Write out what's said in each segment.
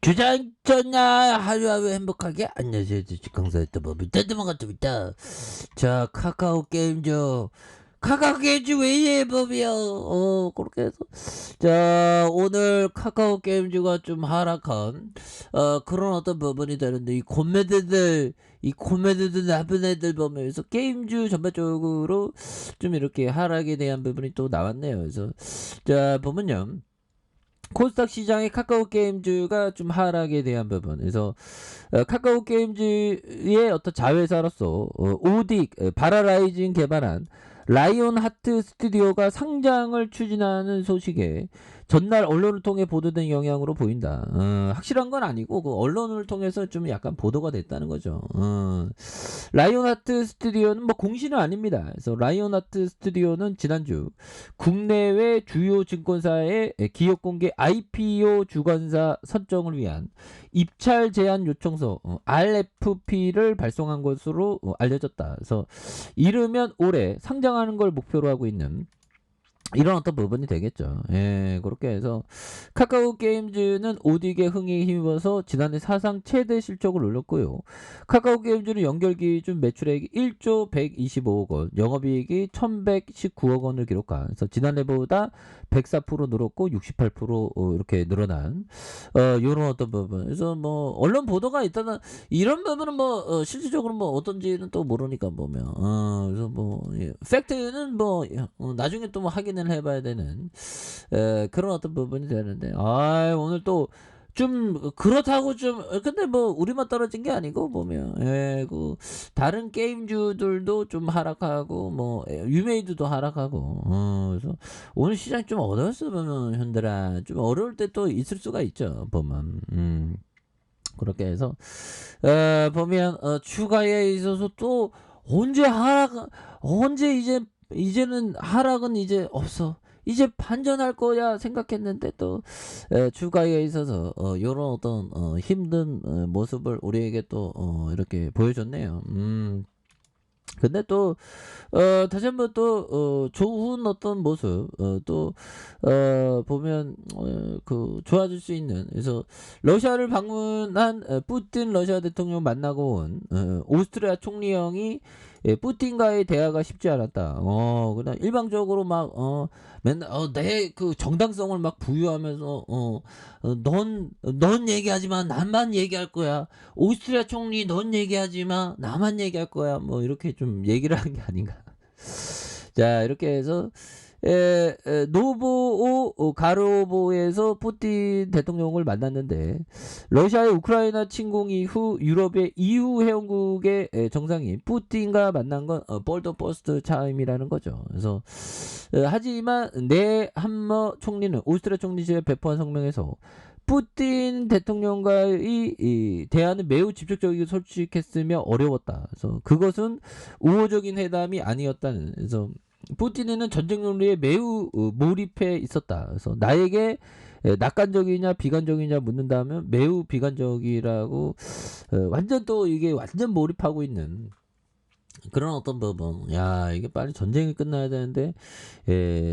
주장전야 하루하루 행복하게 안녕하세요. 주식강사였던 법이 뜬금없습니다. 자, 카카오 게임즈 왜 이래 법이요. 그렇게 해서 자, 오늘 카카오 게임즈가 좀 하락한 그런 어떤 부분이 되는데, 이 코미디들 나쁜 애들 보면서 게임즈 전반적으로 좀 이렇게 하락에 대한 부분이 또 나왔네요. 그래서 자, 보면요, 코스닥 시장의 카카오 게임즈가 좀 하락에 대한 부분. 그래서 카카오 게임즈의 어떤 자회사로서 오딕 바라라이징 개발한 라이온 하트 스튜디오가 상장을 추진하는 소식에 전날 언론을 통해 보도된 영향으로 보인다. 확실한 건 아니고 그 언론을 통해서 좀 약간 보도가 됐다는 거죠. 라이온 하트 스튜디오는 뭐 공시는 아닙니다. 그래서 라이온 하트 스튜디오는 지난주 국내외 주요 증권사의 기업 공개 IPO 주관사 선정을 위한 입찰 제안 요청서 RFP를 발송한 것으로 알려졌다. 그래서 이르면 올해 상장하는 걸 목표로 하고 있는 이런 어떤 부분이 되겠죠. 예, 그렇게 해서 카카오 게임즈는 오딕의 흥에 힘입어서 지난해 사상 최대 실적을 올렸고요. 카카오 게임즈는 연결 기준 매출액이 1조 125억 원, 영업이익이 1119억 원을 기록한, 그래서 지난해보다 104% 늘었고 68% 이렇게 늘어난 요런 어떤 부분. 그래서 뭐 언론 보도가 있다는 이런 부분은 뭐 실질적으로 뭐 어떤지는 또 모르니까 보면 그래서 뭐 팩트는 뭐 나중에 또 뭐 확인을 해봐야 되는 그런 어떤 부분이 되는데, 오늘 또 좀 그렇다고 좀 근데 뭐 우리만 떨어진 게 아니고 보면 그 다른 게임주들도 좀 하락하고 뭐 유메이드도 하락하고 그래서 오늘 시장 좀 어려웠어 보면 현들아 좀 어려울 때 또 있을 수가 있죠 보면. 그렇게 해서 보면 추가에 있어서 또 언제 이제는 하락은 이제 없어. 이제 반전할 거야 생각했는데 또 추가에 있어서 요런 어떤 힘든 모습을 우리에게 또 이렇게 보여줬네요. 근데 또 다시 한번 또 좋은 어떤 모습 또 보면 그 좋아질 수 있는, 그래서 러시아를 방문한 푸틴 러시아 대통령 만나고 온 오스트리아 총리형이 푸틴과의 대화가 쉽지 않았다. 그냥 일방적으로 막 맨날 내 그 정당성을 막 부유하면서 넌 얘기하지 마, 나만 얘기할 거야. 오스트리아 총리 넌 얘기하지 마, 나만 얘기할 거야. 뭐 이렇게 좀 얘기를 한 게 아닌가. 자, 이렇게 해서 노보오 가로보에서 푸틴 대통령을 만났는데, 러시아의 우크라이나 침공 이후 유럽의 EU 회원국의 정상인 푸틴과 만난 건 볼더 퍼스트 차임이라는 거죠. 그래서 하지만 내함머 총리는 오스트리아 총리실에 배포한 성명에서 푸틴 대통령과의 이 대화는 매우 직접적이고 솔직했으며 어려웠다. 그래서 그것은 우호적인 회담이 아니었다는. 그래서 푸틴은 전쟁 논리에 매우 몰입해 있었다. 그래서 나에게 낙관적이냐 비관적이냐 묻는다면 매우 비관적이라고 완전 또 이게 완전 몰입하고 있는 그런 어떤 부분. 야, 이게 빨리 전쟁이 끝나야 되는데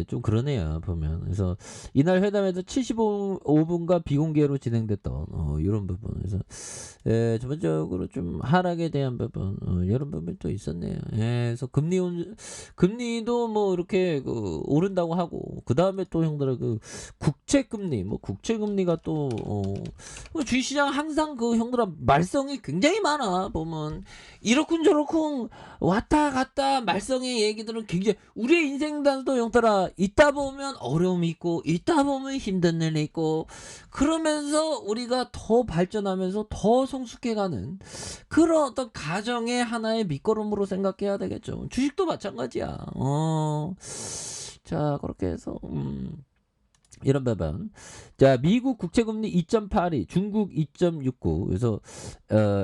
좀 그러네요 보면. 그래서 이날 회담에서 75분간 비공개로 진행됐던 이런 부분. 그래서 전반적으로 좀 하락에 대한 부분 이런 부분이 또 있었네요. 그래서 금리도 뭐 이렇게 오른다고 하고, 그 다음에 또 형들아 그 국채금리가 또 주식시장 항상 그 형들아 말썽이 굉장히 많아 보면. 이렇군 저렇군 왔다 갔다 말썽의 얘기들은 굉장히, 우리의 인생단도 형들아 있다 보면 어려움이 있고 있다 보면 힘든 일이 있고, 그러면서 우리가 더 발전하면서 더 성숙해가는 그런 어떤 가정의 하나의 밑거름으로 생각해야 되겠죠. 주식도 마찬가지야. 자, 그렇게 해서 이런 부분. 자, 미국 국채금리 2.82, 중국 2.69. 그래서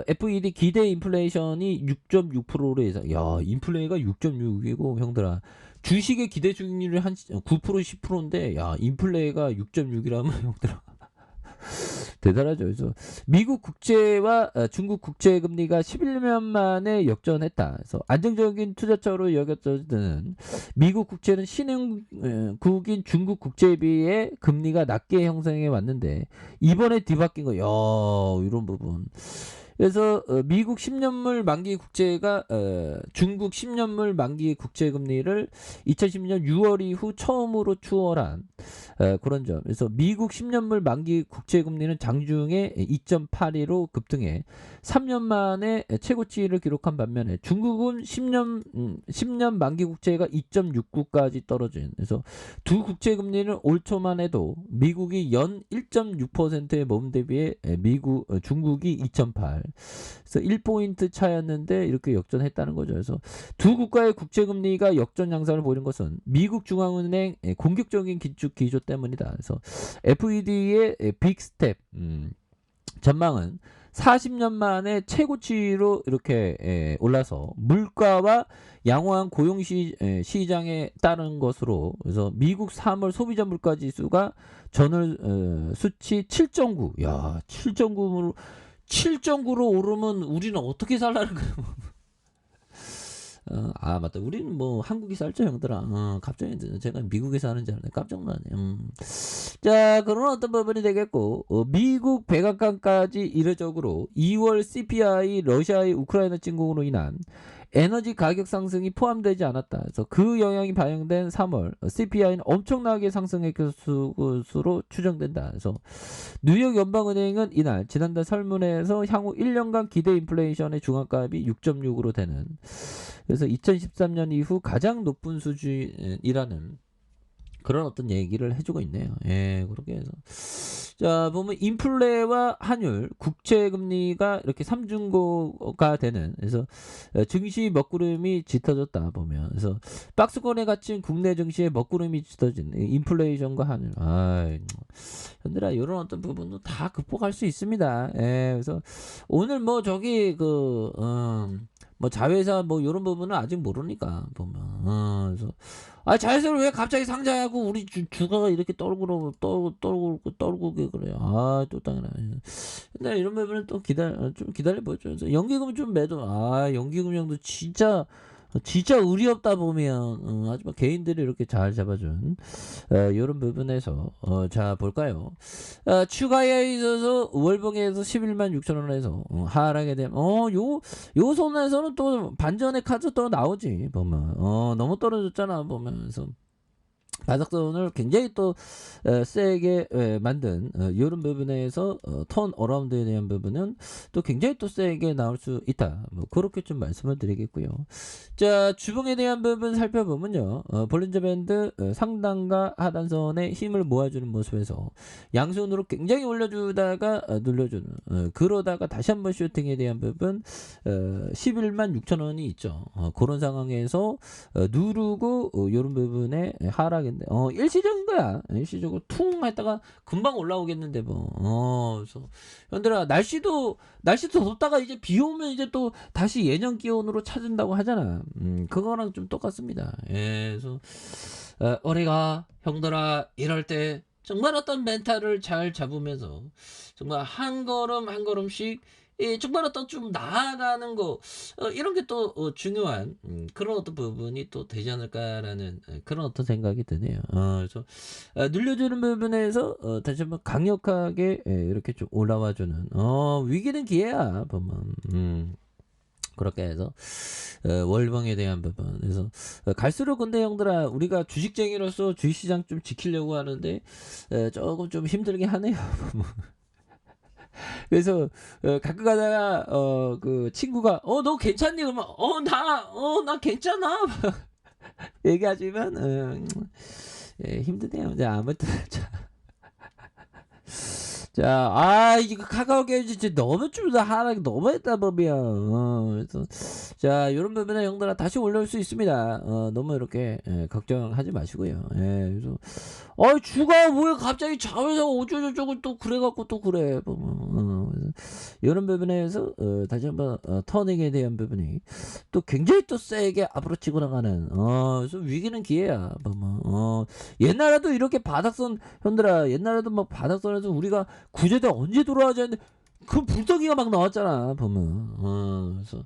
FED 기대 인플레이션이 6.6%로 해서, 야, 인플레이가 6.6이고 형들아 주식의 기대 수익률이 한 9% 10%인데 야, 인플레이가 6.6이라면 형들아 대단하죠. 그래서 미국 국채와 중국 국채 금리가 11년 만에 역전했다. 그래서 안정적인 투자처로 여겨져는 미국 국채는 신흥국인 중국 국채에 비해 금리가 낮게 형성해 왔는데 이번에 뒤바뀐 거, 야, 이런 부분. 그래서 미국 10년물 만기 국채가 중국 10년물 만기 국채 금리를 2010년 6월 이후 처음으로 추월한 그런 점. 그래서 미국 10년물 만기 국채 금리는 장중에 2.82로 급등해 3년 만에 최고치를 기록한 반면에 중국은 10년 만기 국채가 2.69까지 떨어진. 그래서 두 국채 금리는 올 초만 해도 미국이 연 1.6%의 몸 대비해 중국이 2.8. 그래서 1포인트 차였는데 이렇게 역전했다는 거죠. 그래서 두 국가의 국채 금리가 역전 양상을 보이는 것은 미국 중앙은행 공격적인 긴축 기조 때문이다. 그래서 FED의 빅 스텝 전망은 40년 만에 최고치로 이렇게 올라서 물가와 양호한 고용 시장에 따른 것으로, 그래서 미국 3월 소비자 물가 지수가 전월 수치 7.9. 야, 7.9로 오르면 우리는 어떻게 살라는 거야? 아, 맞다. 우리는 뭐 한국이 살죠, 형들아. 갑자기 제가 미국에 사는 줄 알았네. 깜짝 놀랐네. 자, 그런 어떤 부분이 되겠고, 미국 백악관까지 이례적으로 2월 CPI 러시아의 우크라이나 침공으로 인한 에너지 가격 상승이 포함되지 않았다. 그래서 그 영향이 반영된 3월 CPI는 엄청나게 상승했을 것으로 추정된다. 그래서 뉴욕 연방은행은 이날 지난달 설문회에서 향후 1년간 기대 인플레이션의 중앙값이 6.6으로 되는, 그래서 2013년 이후 가장 높은 수준이라는 그런 어떤 얘기를 해주고 있네요. 예, 그렇게 해서. 자, 보면 인플레와 환율, 국채 금리가 이렇게 삼중고가 되는, 그래서 증시 먹구름이 짙어졌다 보면, 그래서 박스권에 갇힌 국내 증시의 먹구름이 짙어진 인플레이션과 환율. 아, 현들아, 이런 어떤 부분도 다 극복할 수 있습니다. 예, 그래서 오늘 뭐 저기 뭐 자회사 뭐 이런 부분은 아직 모르니까 보면 그래서 자회사를 왜 갑자기 상장하고 우리 주가가 이렇게 떨고 그래요. 또 당연히. 근데 이런 부분은 또 좀 기다려 보죠. 그래서 연기금 좀 매도. 연기금형도 진짜 의리 없다 보면 하지만 개인들이 이렇게 잘 잡아준 이런 부분에서 자 볼까요? 추가에 있어서 월봉에서 11만 6천 원에서 하락에 되면 요 선에서는 또 반전의 카드 또 나오지 보면 너무 떨어졌잖아 보면서 바닥선을 굉장히 또 세게 만든 이런 부분에서 턴 어라운드에 대한 부분은 또 굉장히 또 세게 나올 수 있다. 뭐 그렇게 좀 말씀을 드리겠고요. 자, 주봉에 대한 부분 살펴보면요. 볼린저 밴드 상단과 하단선에 힘을 모아주는 모습에서 양손으로 굉장히 올려주다가 눌러주는 그러다가 다시 한번 슈팅에 대한 부분 11만 6천 원이 있죠. 그런 상황에서 누르고 이런 부분에 하락인데 일시적인 거야. 일시적으로 퉁 했다가 금방 올라오겠는데 뭐. 그래서 현들아, 날씨도 덥다가 이제 비 오면 이제 또 다시 예년 기온으로 찾은다고 하잖아. 그거랑 좀 똑같습니다. 예, 그래서 우리가 형들아 이럴 때 정말 어떤 멘탈을 잘 잡으면서 정말 한 걸음 한 걸음씩 정말 어떤 좀 나아가는 거 이런 게 또 중요한 그런 어떤 부분이 또 되지 않을까라는 그런 어떤 생각이 드네요. 그래서 눌려주는 부분에서 다시 한번 강력하게 이렇게 좀 올라와주는 위기는 기회야 보면. 그렇게 해서 월봉에 대한 부분, 그래서 갈수록 근데 형들아 우리가 주식쟁이로서 주식시장 좀 지키려고 하는데 조금 좀 힘들게 하네요. 그래서 가끔 가다가 그 친구가 너 괜찮니? 그러면 나 괜찮아 얘기하지만 힘드네요. 이제 아무튼 자, 이거 카카오 게임 진짜 너무 좀 하락이 너무 했다 보면 그래서 자, 요런 부분에 형들아 다시 올라올 수 있습니다. 너무 이렇게 걱정하지 마시고요. 그래서 주가 왜 갑자기 자회사가 어쩌고저쩌고 또 그래갖고 또 그래 보면 이런 부분에서 다시 한번 터닝에 대한 부분이 또 굉장히 또 세게 앞으로 치고 나가는 그래서 위기는 기회야. 보면 옛날에도 이렇게 바닥선 현들아 옛날에도 막 바닥선에서 우리가 구제대 언제 돌아가지 했는데 그 불더기가 막 나왔잖아 보면. 그래서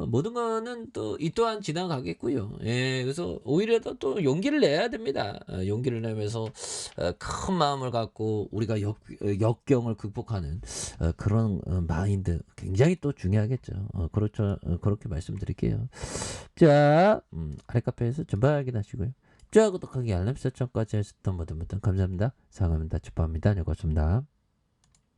모든 거는 또 이 또한 지나가겠고요. 예, 그래서 오히려 또 용기를 내야 됩니다. 용기를 내면서 큰 마음을 갖고 우리가 역경을 극복하는 그런 마인드 굉장히 또 중요하겠죠. 그렇죠. 그렇게 말씀드릴게요. 자, 아랫카페에서 전방 확인하시고요. 좋아요, 구독하기, 알람 설정까지 하셨던 모든 분들 감사합니다. 사랑합니다. 축복합니다. 안녕히 계십니다.